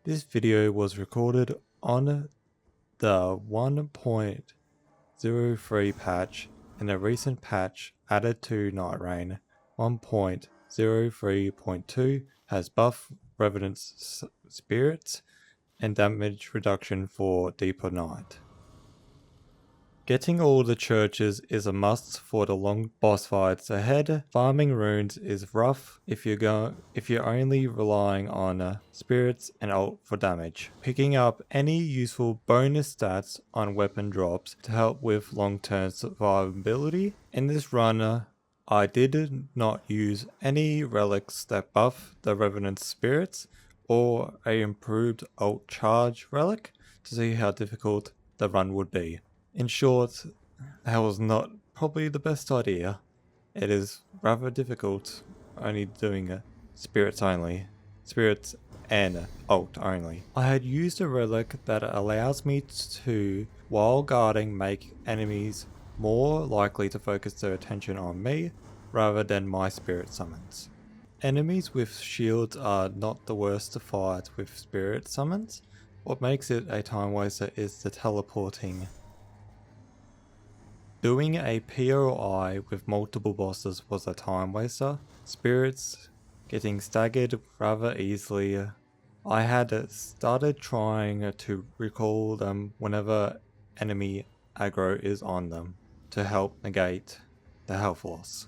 This video was recorded on the 1.03 patch, and a recent patch added to Nightreign 1.03.2 has buff Revenant's spirits and damage reduction for deeper night. Getting all the churches is a must for the long boss fights ahead. Farming runes is rough if you're only relying on spirits and ult for damage. Picking up any useful bonus stats on weapon drops to help with long-term survivability. In this run, I did not use any relics that buff the Revenant spirits or a improved ult charge relic to see how difficult the run would be. In short, that was not probably the best idea. It is rather difficult only doing spirits and ult only. I had used a relic that allows me to, while guarding, make enemies more likely to focus their attention on me rather than my spirit summons. Enemies with shields are not the worst to fight with spirit summons. What makes it a time waster is the teleporting. Doing a POI with multiple bosses was a time waster. Spirits getting staggered rather easily. I had started trying to recall them whenever enemy aggro is on them to help negate the health loss.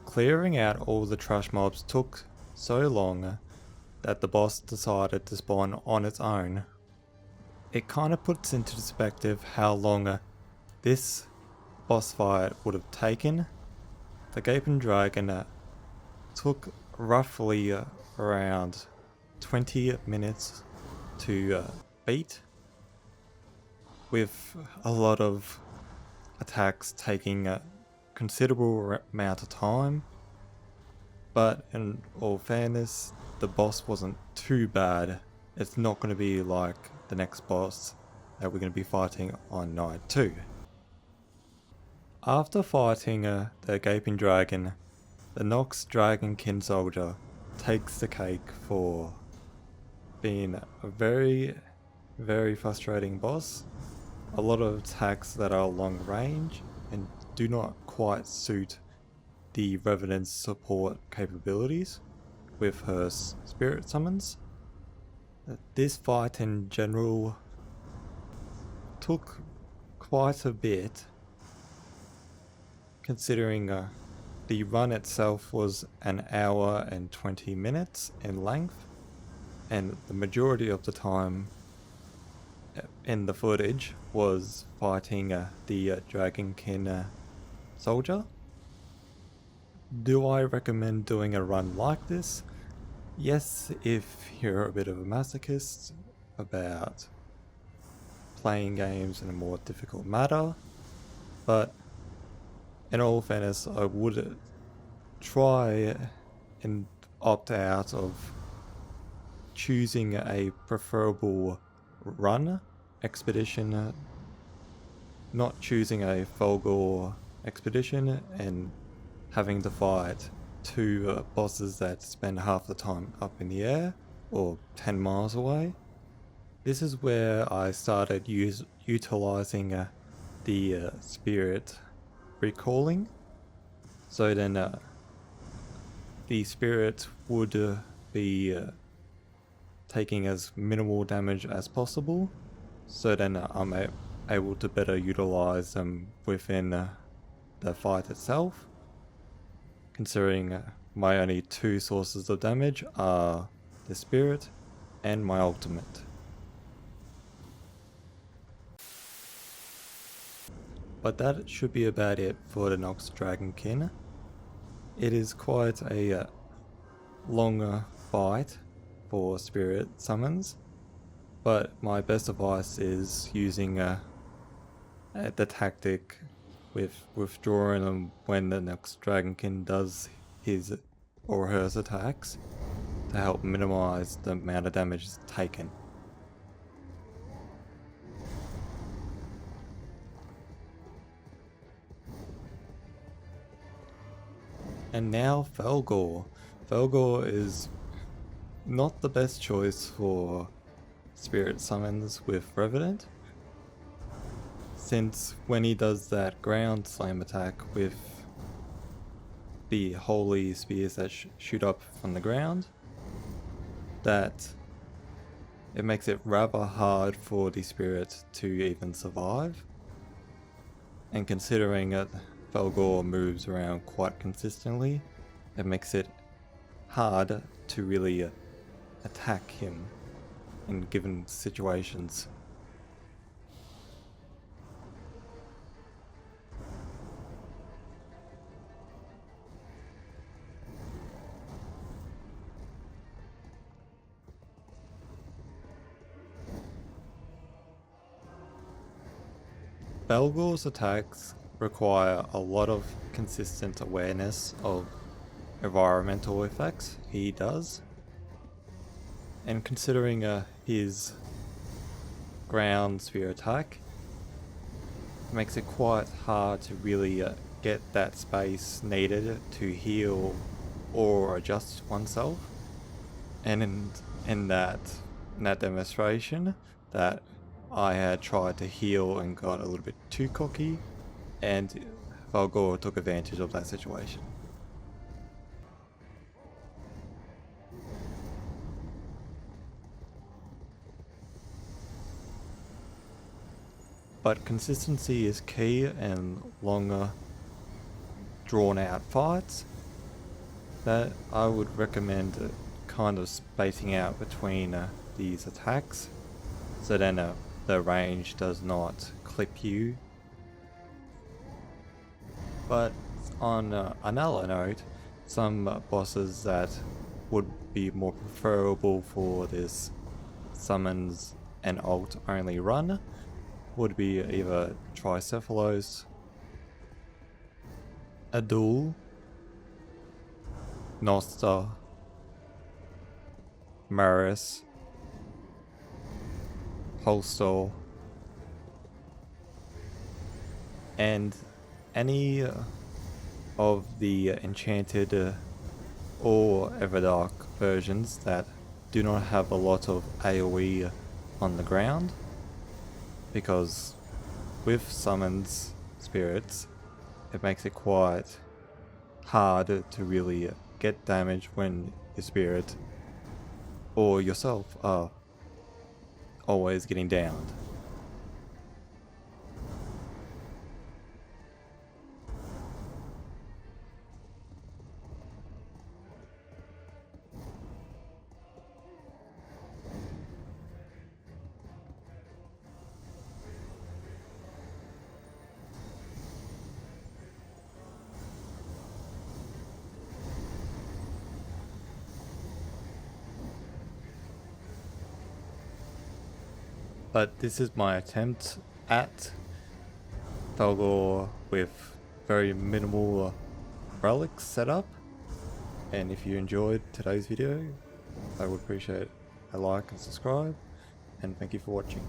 Clearing out all the trash mobs took so long that the boss decided to spawn on its own. It kinda puts into perspective how long this boss fight would have taken. The Gaping Dragon took roughly around 20 minutes to beat, with a lot of attacks taking a considerable amount of time. But in all fairness, the boss wasn't too bad. It's not going to be like the next boss that we're going to be fighting on night 2. After fighting the Gaping Dragon, the Nox Dragonkin Soldier takes the cake for being a very, very frustrating boss. A lot of attacks that are long range and do not quite suit the Revenant's support capabilities with her spirit summons. This fight in general took quite a bit, considering the run itself was an hour and 20 minutes in length, and the majority of the time in the footage was fighting the Dragonkin Soldier. Do I recommend doing a run like this? Yes, if you're a bit of a masochist about playing games in a more difficult manner, but in all fairness, I would try and opt out of choosing a preferable run expedition, not choosing a Fulghor expedition and having to fight two bosses that spend half the time up in the air or 10 miles away. This is where I started utilizing the spirit recalling. So then the spirit would be taking as minimal damage as possible, so then I'm able to better utilize them within the fight itself, considering my only two sources of damage are the spirit and my ultimate. But that should be about it for the Nox Dragonkin. It is quite a longer fight for spirit summons, but my best advice is using the tactic with withdrawing them when the Nox Dragonkin does his or her attacks to help minimize the amount of damage taken. And now Fulghor. Fulghor is not the best choice for spirit summons with Revenant, since when he does that ground slam attack with the holy spears that shoot up from the ground, that it makes it rather hard for the spirit to even survive. And considering that Fulghor moves around quite consistently, it makes it hard to really attack him in given situations. Fulghor's attacks require a lot of consistent awareness of environmental effects he does, and considering his ground spear attack, it makes it quite hard to really get that space needed to heal or adjust oneself. And in that demonstration, that I had tried to heal and got a little bit too cocky, and Fulghor took advantage of that situation. But consistency is key in longer, drawn out fights. That I would recommend kind of spacing out between these attacks, so then the range does not clip you. But on another note, some bosses that would be more preferable for this summons and ult only run would be either Tricephalos, Adul, Noster, Maris, Holstol, and any of the enchanted or Everdark versions that do not have a lot of AoE on the ground, because with summons spirits it makes it quite hard to really get damage when your spirit or yourself are always getting downed. But this is my attempt at Fulghor with very minimal relics set up. And if you enjoyed today's video, I would appreciate a like and subscribe, and thank you for watching.